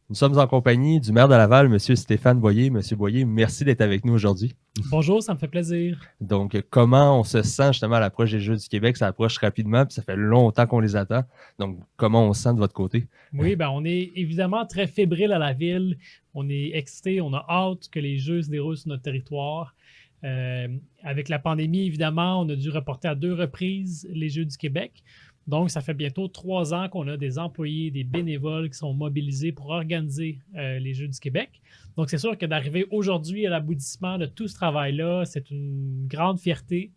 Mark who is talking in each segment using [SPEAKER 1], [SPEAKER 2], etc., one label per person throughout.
[SPEAKER 1] Nous sommes en compagnie du maire de Laval, M. Stéphane Boyer. Monsieur Boyer, merci d'être avec nous aujourd'hui.
[SPEAKER 2] Bonjour, ça me fait plaisir.
[SPEAKER 1] Donc, comment on se sent justement à l'approche des Jeux du Québec? Ça approche rapidement, puis ça fait longtemps qu'on les attend. Donc, comment on se sent de votre côté?
[SPEAKER 2] Oui, on est évidemment très fébrile à la ville. On est excité, on a hâte que les Jeux se déroulent sur notre territoire. Avec la pandémie, évidemment, on a dû reporter à 2 reprises les Jeux du Québec. Donc, ça fait bientôt 3 ans qu'on a des employés, des bénévoles qui sont mobilisés pour organiser les Jeux du Québec. Donc, c'est sûr que d'arriver aujourd'hui à l'aboutissement de tout ce travail-là, c'est une grande fierté.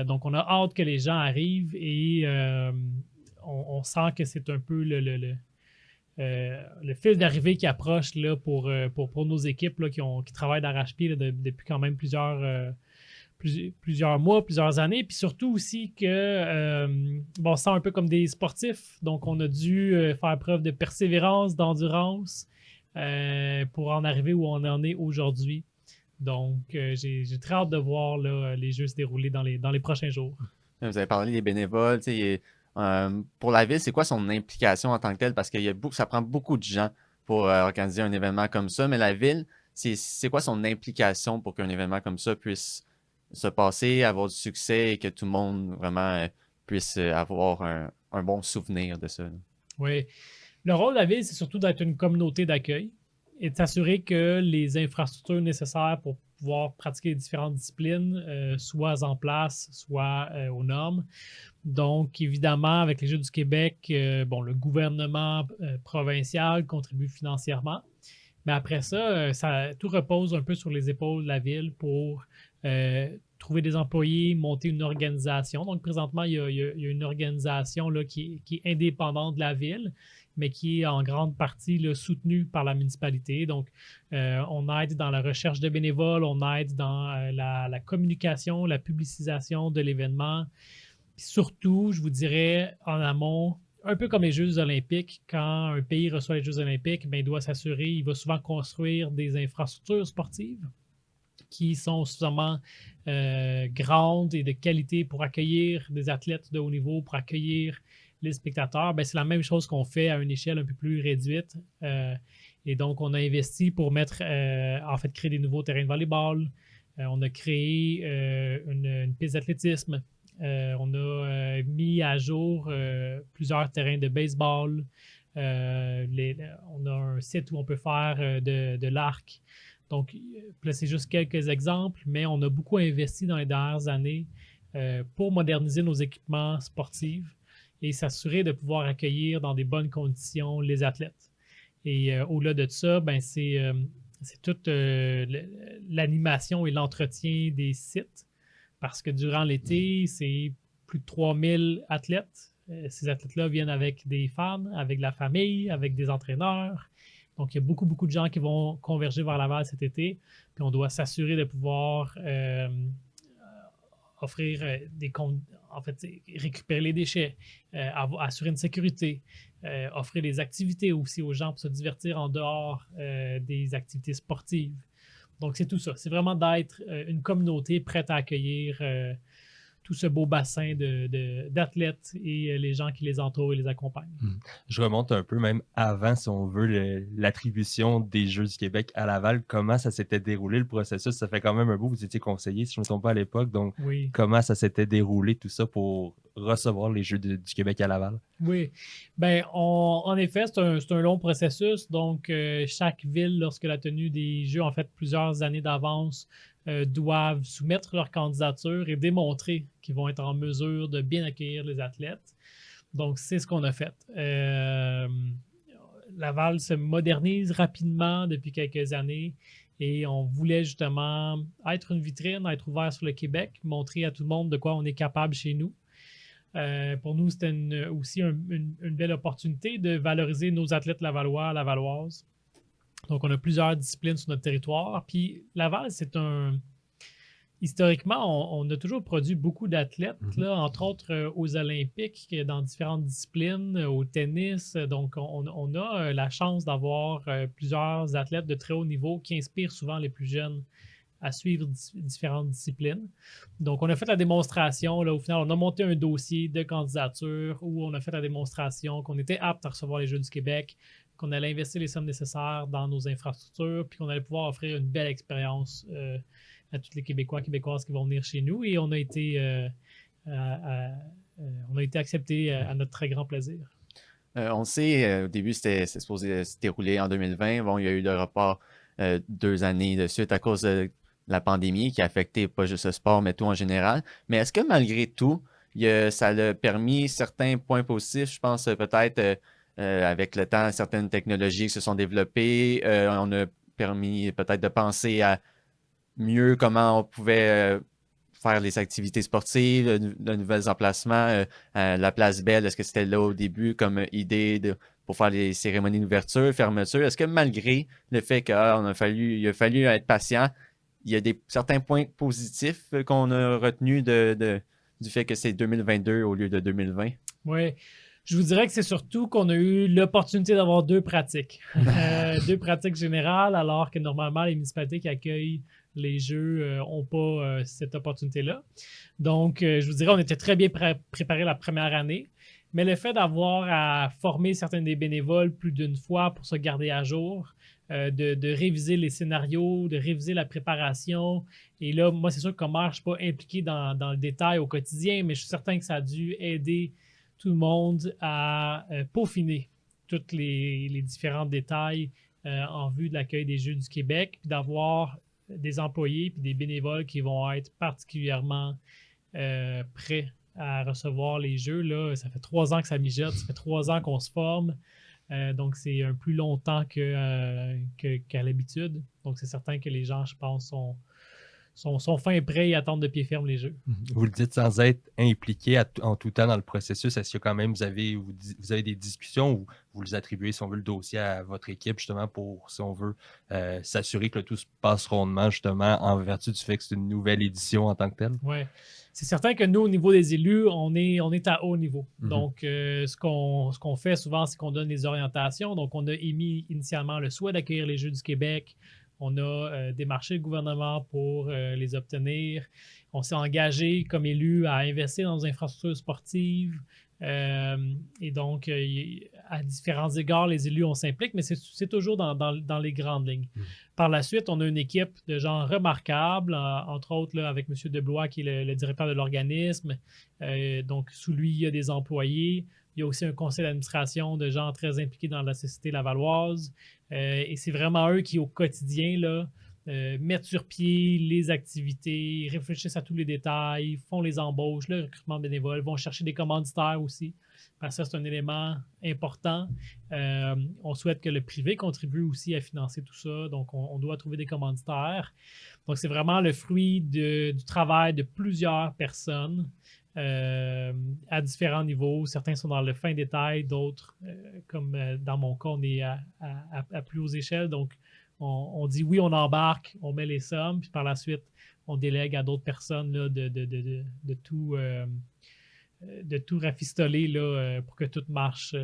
[SPEAKER 2] Donc, on a hâte que les gens arrivent et on sent que c'est un peu le fil d'arrivée qui approche là, pour nos équipes là, qui travaillent d'arrache-pied là, depuis quand même plusieurs mois, plusieurs années. Puis surtout aussi que on se sent un peu comme des sportifs. Donc, on a dû faire preuve de persévérance, d'endurance pour en arriver où on en est aujourd'hui. Donc, j'ai très hâte de voir là, les Jeux se dérouler dans les prochains jours.
[SPEAKER 3] Vous avez parlé des bénévoles. Pour la ville, c'est quoi son implication en tant que telle? Parce que ça prend beaucoup de gens pour organiser un événement comme ça. Mais la ville, c'est quoi son implication pour qu'un événement comme ça puisse se passer, avoir du succès et que tout le monde vraiment puisse avoir un bon souvenir de ça? Là?
[SPEAKER 2] Oui. Le rôle de la ville, c'est surtout d'être une communauté d'accueil et de s'assurer que les infrastructures nécessaires pour pouvoir pratiquer les différentes disciplines soient en place, soient aux normes. Donc, évidemment, avec les Jeux du Québec, le gouvernement provincial contribue financièrement. Mais après ça, tout repose un peu sur les épaules de la ville pour trouver des employés, monter une organisation. Donc, présentement, il y a une organisation là, qui est indépendante de la ville, mais qui est en grande partie là, soutenue par la municipalité. Donc, on aide dans la recherche de bénévoles, on aide dans la communication, la publicisation de l'événement. Puis surtout, je vous dirais, en amont, un peu comme les Jeux olympiques, quand un pays reçoit les Jeux olympiques, il doit s'assurer, il va souvent construire des infrastructures sportives qui sont suffisamment grandes et de qualité pour accueillir des athlètes de haut niveau, pour accueillir les spectateurs. C'est la même chose qu'on fait à une échelle un peu plus réduite. Et donc, on a investi pour créer des nouveaux terrains de volleyball. On a créé une piste d'athlétisme. On a mis à jour plusieurs terrains de baseball. On a un site où on peut faire de l'arc. Donc, là, c'est juste quelques exemples, mais on a beaucoup investi dans les dernières années pour moderniser nos équipements sportifs et s'assurer de pouvoir accueillir dans des bonnes conditions les athlètes. Et au-delà de ça, c'est toute l'animation et l'entretien des sites. Parce que durant l'été, c'est plus de 3000 athlètes. Ces athlètes-là viennent avec des fans, avec la famille, avec des entraîneurs. Donc, il y a beaucoup, beaucoup de gens qui vont converger vers Laval cet été. Puis, on doit s'assurer de pouvoir offrir récupérer les déchets, assurer une sécurité, offrir des activités aussi aux gens pour se divertir en dehors des activités sportives. Donc, c'est tout ça. C'est vraiment d'être une communauté prête à accueillir tout ce beau bassin d'athlètes et les gens qui les entourent et les accompagnent.
[SPEAKER 1] Je remonte un peu même avant, si on veut, l'attribution des Jeux du Québec à Laval. Comment ça s'était déroulé, le processus? Ça fait quand même un bout, vous étiez conseiller, si je ne me trompe pas à l'époque. Donc,
[SPEAKER 2] oui.
[SPEAKER 1] Comment ça s'était déroulé, tout ça, pour recevoir les Jeux du Québec à Laval?
[SPEAKER 2] Oui. En effet, c'est un long processus. Donc, chaque ville, lorsque la tenue des Jeux, en fait, plusieurs années d'avance, doivent soumettre leur candidature et démontrer qu'ils vont être en mesure de bien accueillir les athlètes. Donc, c'est ce qu'on a fait. Laval se modernise rapidement depuis quelques années et on voulait justement être une vitrine, être ouvert sur le Québec, montrer à tout le monde de quoi on est capable chez nous. Pour nous, c'était aussi une belle opportunité de valoriser nos athlètes lavallois, lavalloises. Donc, on a plusieurs disciplines sur notre territoire. Puis, Laval, historiquement, on a toujours produit beaucoup d'athlètes, là, entre autres aux Olympiques, dans différentes disciplines, au tennis. Donc, on a la chance d'avoir plusieurs athlètes de très haut niveau qui inspirent souvent les plus jeunes à suivre différentes disciplines. Donc, on a fait la démonstration. Là, au final, on a monté un dossier de candidature où on a fait la démonstration qu'on était apte à recevoir les Jeux du Québec, qu'on allait investir les sommes nécessaires dans nos infrastructures, puis qu'on allait pouvoir offrir une belle expérience à tous les Québécois, Québécoises qui vont venir chez nous. Et on a été acceptés à notre très grand plaisir.
[SPEAKER 3] On sait, au début, c'était supposé se dérouler en 2020. Bon, il y a eu le report 2 années de suite à cause de la pandémie qui a affecté pas juste le sport, mais tout en général. Mais est-ce que malgré tout, ça a permis certains points positifs, je pense peut-être avec le temps, certaines technologies qui se sont développées. On a permis peut-être de penser à mieux comment on pouvait faire les activités sportives, de nouveaux emplacements. La place Belle, est-ce que c'était là au début comme idée pour faire les cérémonies d'ouverture, fermeture? Est-ce que malgré le fait qu'il a fallu être patient, il y a certains points positifs qu'on a retenus du fait que c'est 2022 au lieu de 2020?
[SPEAKER 2] Oui. Je vous dirais que c'est surtout qu'on a eu l'opportunité d'avoir 2 pratiques. 2 pratiques générales, alors que normalement, les municipalités qui accueillent les Jeux n'ont pas cette opportunité-là. Donc, je vous dirais, on était très bien préparés la première année, mais le fait d'avoir à former certains des bénévoles plus d'une fois pour se garder à jour, de réviser les scénarios, de réviser la préparation. Et là, moi, c'est sûr que comme maire, je ne suis pas impliqué dans le détail au quotidien, mais je suis certain que ça a dû aider tout le monde à peaufiner tous les différents détails en vue de l'accueil des Jeux du Québec, puis d'avoir des employés puis des bénévoles qui vont être particulièrement prêts à recevoir les Jeux. Là, ça fait 3 ans que ça mijote, ça fait 3 ans qu'on se forme. Donc, c'est un plus long temps qu'à l'habitude. Donc, c'est certain que les gens, je pense, sont fins et prêts et attendent de pied ferme les Jeux.
[SPEAKER 1] Vous le dites sans être impliqué en tout temps dans le processus. Est-ce que quand même vous avez des discussions où vous les attribuez, si on veut, le dossier à votre équipe, justement, pour, si on veut, s'assurer que tout se passe rondement, justement, en vertu du fait que c'est une nouvelle édition en tant que telle?
[SPEAKER 2] Oui. C'est certain que nous, au niveau des élus, on est à haut niveau. Donc, ce qu'on fait souvent, c'est qu'on donne des orientations. Donc, on a émis initialement le souhait d'accueillir les Jeux du Québec. On a démarché le gouvernement pour les obtenir. On s'est engagé comme élu à investir dans nos infrastructures sportives. Et donc, à différents égards, les élus, on s'implique, mais c'est toujours dans les grandes lignes. Par la suite, on a une équipe de gens remarquables, entre autres là, avec M. Deblois, qui est le directeur de l'organisme. Donc, sous lui, il y a des employés. Il y a aussi un conseil d'administration de gens très impliqués dans la société lavalloise. Et c'est vraiment eux qui, au quotidien, là, mettent sur pied les activités, réfléchissent à tous les détails, font les embauches, le recrutement bénévole, vont chercher des commanditaires aussi. Parce que ça, c'est un élément important. On souhaite que le privé contribue aussi à financer tout ça. Donc, on doit trouver des commanditaires. Donc, c'est vraiment le fruit du travail de plusieurs personnes à différents niveaux. Certains sont dans le fin détail, d'autres, comme dans mon cas, on est à plus hautes échelles. Donc, on dit oui, on embarque, on met les sommes, puis par la suite, on délègue à d'autres personnes là, de tout rafistoler là, pour que tout marche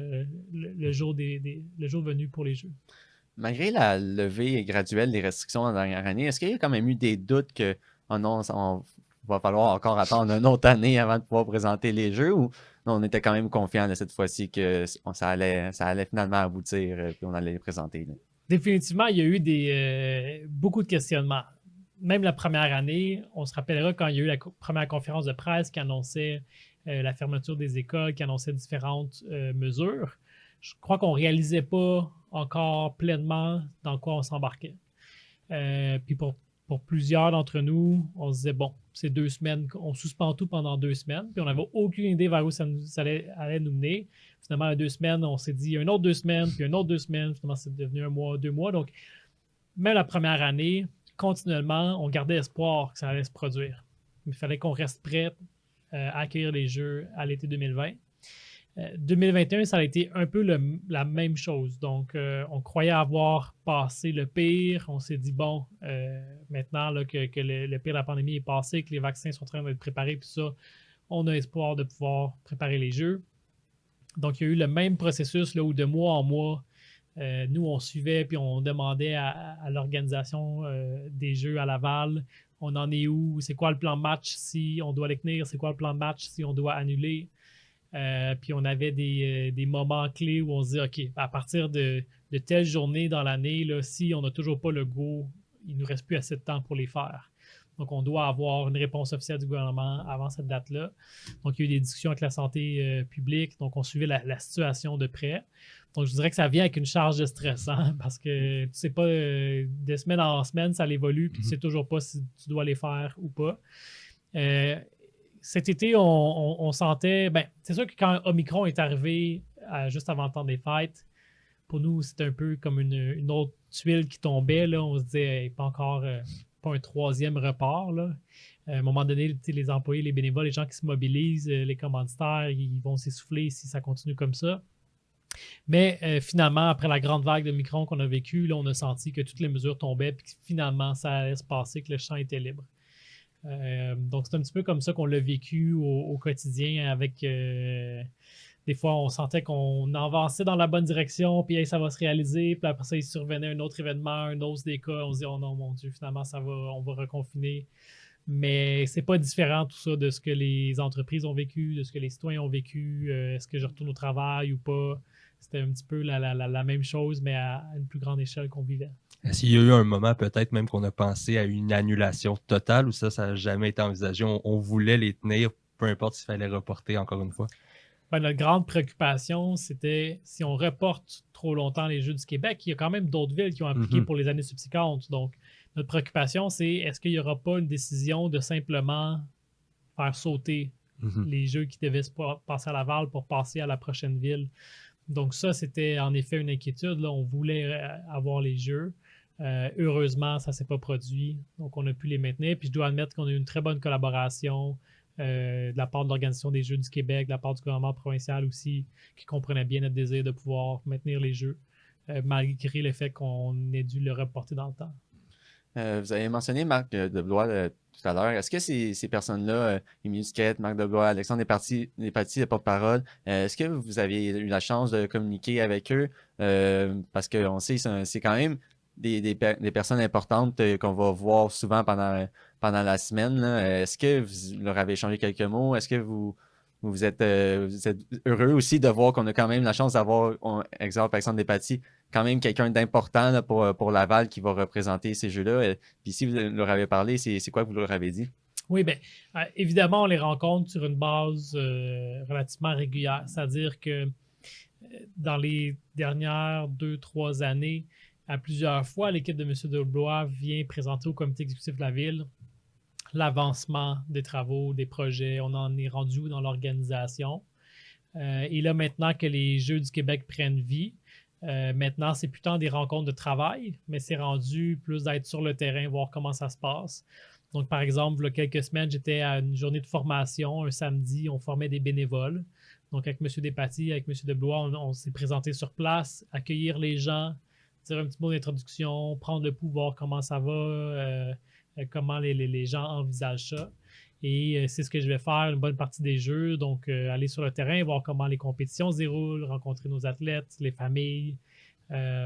[SPEAKER 2] le jour venu pour les Jeux.
[SPEAKER 3] Malgré la levée graduelle des restrictions dans la dernière année, est-ce qu'il y a quand même eu des doutes que on va falloir encore attendre une autre année avant de pouvoir présenter les Jeux, ou on était quand même confiant de cette fois-ci que ça allait finalement aboutir puis on allait les présenter? Là?
[SPEAKER 2] Définitivement, il y a eu beaucoup de questionnements. Même la première année, on se rappellera quand il y a eu la première conférence de presse qui annonçait la fermeture des écoles, qui annonçait différentes mesures. Je crois qu'on ne réalisait pas encore pleinement dans quoi on s'embarquait. Puis pour plusieurs d'entre nous, on se disait, bon, c'est 2 semaines, on suspend tout pendant 2 semaines, puis on n'avait aucune idée vers où ça allait nous mener. Finalement, à 2 semaines, on s'est dit une autre 2 semaines, puis une autre 2 semaines. Finalement, c'est devenu 1 mois, 2 mois. Donc, même la première année, continuellement, on gardait espoir que ça allait se produire. Il fallait qu'on reste prêt à accueillir les Jeux à l'été 2020. 2021, ça a été un peu la même chose. Donc, on croyait avoir passé le pire. On s'est dit, bon, maintenant là, que le pire de la pandémie est passé, que les vaccins sont en train d'être préparés, puis ça, on a espoir de pouvoir préparer les Jeux. Donc, il y a eu le même processus là, où de mois en mois, nous, on suivait puis on demandait à l'organisation des Jeux à Laval, on en est où? C'est quoi le plan de match si on doit les tenir? C'est quoi le plan de match si on doit annuler? Puis on avait des moments clés où on se dit, OK, à partir de de telles journées dans l'année, là, si on n'a toujours pas le go, il ne nous reste plus assez de temps pour les faire. Donc, on doit avoir une réponse officielle du gouvernement avant cette date-là. Donc, il y a eu des discussions avec la santé publique. Donc, on suivait la situation de près. Donc, je dirais que ça vient avec une charge de stressant parce que tu ne sais pas, de semaine en semaine, ça évolue, puis tu ne sais toujours pas si tu dois les faire ou pas. Cet été, on sentait... c'est sûr que quand Omicron est arrivé juste avant le temps des fêtes, pour nous, c'était un peu comme une autre tuile qui tombait. Là. On se disait, hey, pas un troisième report. Là. À un moment donné, les employés, les bénévoles, les gens qui se mobilisent, les commanditaires, ils vont s'essouffler si ça continue comme ça. Mais finalement, après la grande vague de Omicron qu'on a vécue, là, on a senti que toutes les mesures tombaient et que finalement, ça allait se passer, que le champ était libre. Donc, c'est un petit peu comme ça qu'on l'a vécu au quotidien avec... des fois, on sentait qu'on avançait dans la bonne direction, puis hey, ça va se réaliser. Puis après ça, il survenait un autre événement, une hausse des cas. On se dit, oh non, mon Dieu, finalement, on va reconfiner. Mais c'est pas différent tout ça de ce que les entreprises ont vécu, de ce que les citoyens ont vécu. Est-ce que je retourne au travail ou pas? C'était un petit peu la même chose, mais à une plus grande échelle qu'on vivait.
[SPEAKER 1] Est-ce qu'il y a eu un moment peut-être même qu'on a pensé à une annulation totale ou ça n'a jamais été envisagé? On voulait les tenir, peu importe s'il fallait reporter encore une fois.
[SPEAKER 2] Notre grande préoccupation, c'était si on reporte trop longtemps les Jeux du Québec, il y a quand même d'autres villes qui ont appliqué pour les années subséquentes. Donc, notre préoccupation, c'est est-ce qu'il n'y aura pas une décision de simplement faire sauter les Jeux qui devaient se passer à Laval pour passer à la prochaine ville. Donc ça, c'était en effet une inquiétude. Là. On voulait avoir les Jeux. Heureusement, ça ne s'est pas produit. Donc, on a pu les maintenir. Puis je dois admettre qu'on a eu une très bonne collaboration de la part de l'Organisation des Jeux du Québec, de la part du gouvernement provincial aussi, qui comprenait bien notre désir de pouvoir maintenir les Jeux, malgré le fait qu'on ait dû le reporter dans le temps.
[SPEAKER 3] Vous avez mentionné Marc Deblois tout à l'heure. Est-ce que ces personnes-là, Émilie Duquette, Marc Deblois, Alexandre Despatie, le porte-parole, est-ce que vous avez eu la chance de communiquer avec eux? Parce qu'on sait c'est quand même des personnes importantes qu'on va voir souvent pendant la semaine. Là. Est-ce que vous leur avez échangé quelques mots? Est-ce que vous êtes heureux aussi de voir qu'on a quand même la chance d'avoir, exemple, Alexandre Despatie, quand même quelqu'un d'important là, pour Laval qui va représenter ces jeux-là. Puis si vous leur avez parlé, c'est quoi que vous leur avez dit?
[SPEAKER 2] Oui, bien, évidemment, on les rencontre sur une base relativement régulière. C'est-à-dire que dans les dernières 2-3 années, à plusieurs fois, l'équipe de M. Deblois vient présenter au comité exécutif de la Ville l'avancement des travaux, des projets. On en est rendu où dans l'organisation. Et là, maintenant que les Jeux du Québec prennent vie, maintenant, c'est plus tant des rencontres de travail, mais c'est rendu plus d'être sur le terrain, voir comment ça se passe. Donc, par exemple, il y a quelques semaines, j'étais à une journée de formation, un samedi, on formait des bénévoles. Donc, avec M. Despatie, avec M. Deblois, on s'est présenté sur place, accueillir les gens, dire un petit mot d'introduction, prendre le pouls, voir comment ça va, comment les gens envisagent ça. Et c'est ce que je vais faire une bonne partie des jeux. Donc, aller sur le terrain, voir comment les compétitions se déroulent, rencontrer nos athlètes, les familles.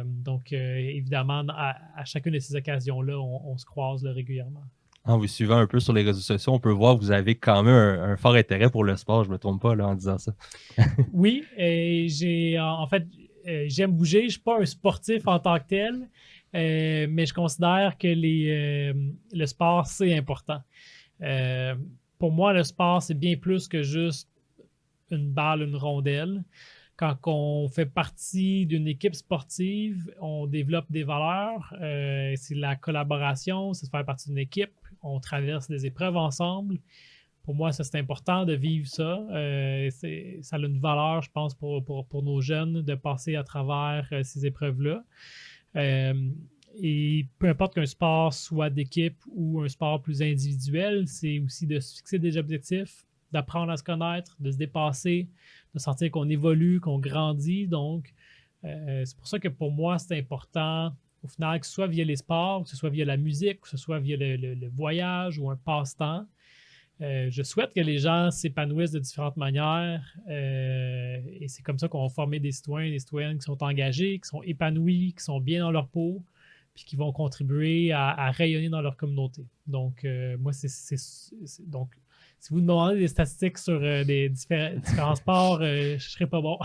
[SPEAKER 2] Donc, évidemment, à chacune de ces occasions-là, on se croise là, régulièrement.
[SPEAKER 1] En vous suivant un peu sur les réseaux sociaux, on peut voir que vous avez quand même un fort intérêt pour le sport. Je ne me trompe pas là, en disant ça.
[SPEAKER 2] Oui, et j'aime bouger. Je ne suis pas un sportif en tant que tel, mais je considère que le sport, c'est important. Pour moi, le sport, c'est bien plus que juste une balle, une rondelle. Quand on fait partie d'une équipe sportive, on développe des valeurs. C'est la collaboration, c'est de faire partie d'une équipe. On traverse des épreuves ensemble. Pour moi, ça, c'est important de vivre ça. Ça a une valeur, je pense, pour nos jeunes de passer à travers ces épreuves-là. Et peu importe qu'un sport soit d'équipe ou un sport plus individuel, c'est aussi de se fixer des objectifs, d'apprendre à se connaître, de se dépasser, de sentir qu'on évolue, qu'on grandit. Donc, c'est pour ça que pour moi, c'est important, au final, que ce soit via les sports, que ce soit via la musique, que ce soit via le voyage ou un passe-temps. Je souhaite que les gens s'épanouissent de différentes manières et c'est comme ça qu'on va former des citoyens et des citoyennes qui sont engagés, qui sont épanouis, qui sont bien dans leur peau, puis qui vont contribuer à rayonner dans leur communauté. Donc, moi, donc Si vous me demandez des statistiques sur des différents sports, je ne serai pas bon.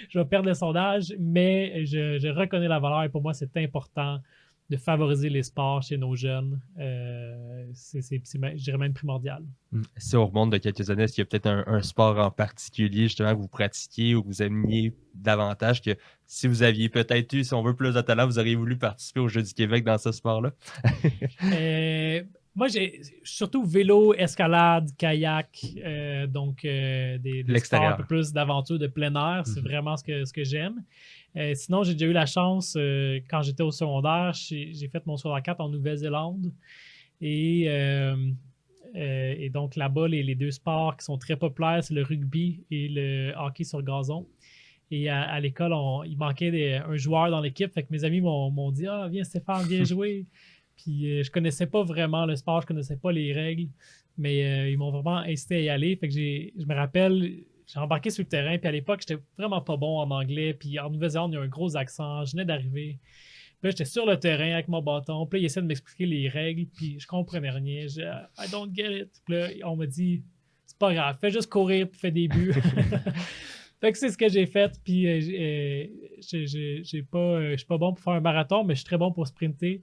[SPEAKER 2] Je vais perdre le sondage, mais je reconnais la valeur et pour moi, c'est important de favoriser les sports chez nos jeunes. Je dirais même primordial.
[SPEAKER 1] Si on remonte de quelques années, est-ce qu'il y a peut-être un sport en particulier justement que vous pratiquiez ou que vous aimiez davantage que si vous aviez peut-être eu, si on veut, plus de talent, vous auriez voulu participer aux Jeux du Québec dans ce sport-là?
[SPEAKER 2] Moi, j'ai surtout vélo, escalade, kayak, donc des sports un peu plus d'aventure de plein air. C'est vraiment ce que j'aime. Sinon, j'ai déjà eu la chance, quand j'étais au secondaire, j'ai fait mon secondaire 4 en Nouvelle-Zélande. Et donc là-bas, les deux sports qui sont très populaires, c'est le rugby et le hockey sur gazon. Et à l'école, il manquait un joueur dans l'équipe. Fait que mes amis m'ont dit « Ah, viens Stéphane, viens jouer ». Puis je connaissais pas vraiment le sport, je connaissais pas les règles, mais ils m'ont vraiment incité à y aller. Fait que je me rappelle, j'ai embarqué sur le terrain, puis à l'époque, j'étais vraiment pas bon en anglais. Puis en Nouvelle-Zélande, il y a un gros accent, je venais d'arriver. Puis là, j'étais sur le terrain avec mon bâton, puis là, il essaie de m'expliquer les règles, puis je comprenais rien. I don't get it. Puis là, on m'a dit, c'est pas grave, fais juste courir, puis fais des buts. Fait que c'est ce que j'ai fait, puis je suis pas bon pour faire un marathon, mais je suis très bon pour sprinter.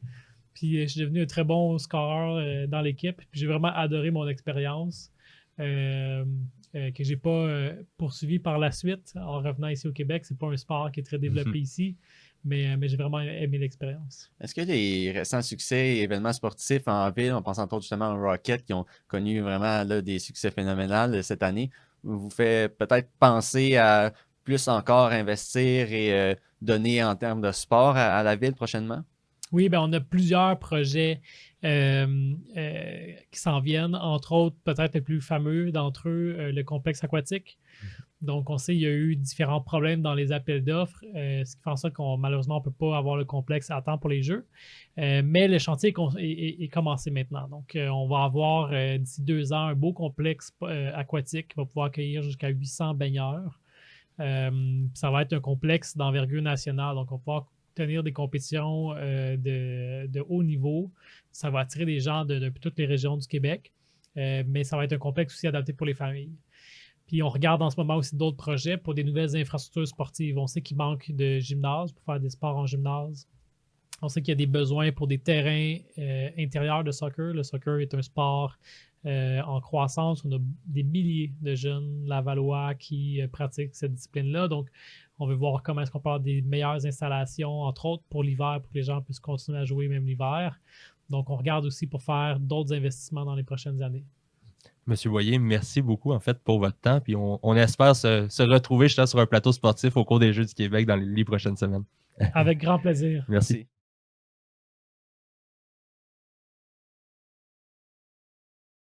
[SPEAKER 2] Puis je suis devenu un très bon scoreur dans l'équipe. Puis j'ai vraiment adoré mon expérience que j'ai pas poursuivi par la suite en revenant ici au Québec. C'est pas un sport qui est très développé ici, mais j'ai vraiment aimé l'expérience.
[SPEAKER 3] Est-ce que les récents succès et événements sportifs en ville, on pense entre autres justement aux Rockets qui ont connu vraiment là, des succès phénoménaux cette année, vous fait peut-être penser à plus encore investir et donner en termes de sport à la ville prochainement?
[SPEAKER 2] Oui, ben on a plusieurs projets qui s'en viennent, entre autres, peut-être le plus fameux d'entre eux, le complexe aquatique. Donc, on sait qu'il y a eu différents problèmes dans les appels d'offres, ce qui fait en sorte qu'on malheureusement, on ne peut pas avoir le complexe à temps pour les Jeux. Mais le chantier est commencé maintenant. Donc, on va avoir d'ici 2 ans un beau complexe aquatique qui va pouvoir accueillir jusqu'à 800 baigneurs. Ça va être un complexe d'envergure nationale. Donc, on va pouvoir tenir des compétitions de haut niveau. Ça va attirer des gens de toutes les régions du Québec, mais ça va être un complexe aussi adapté pour les familles. Puis on regarde en ce moment aussi d'autres projets pour des nouvelles infrastructures sportives. On sait qu'il manque de gymnase pour faire des sports en gymnase. On sait qu'il y a des besoins pour des terrains intérieurs de soccer. Le soccer est un sport en croissance. On a des milliers de jeunes lavallois qui pratiquent cette discipline-là. Donc, on veut voir comment est-ce qu'on peut avoir des meilleures installations, entre autres pour l'hiver, pour que les gens puissent continuer à jouer même l'hiver. Donc, on regarde aussi pour faire d'autres investissements dans les prochaines années.
[SPEAKER 1] Monsieur Boyer, merci beaucoup en fait pour votre temps. Puis on espère se retrouver justement sur un plateau sportif au cours des Jeux du Québec dans les prochaines semaines.
[SPEAKER 2] Avec grand plaisir.
[SPEAKER 1] Merci.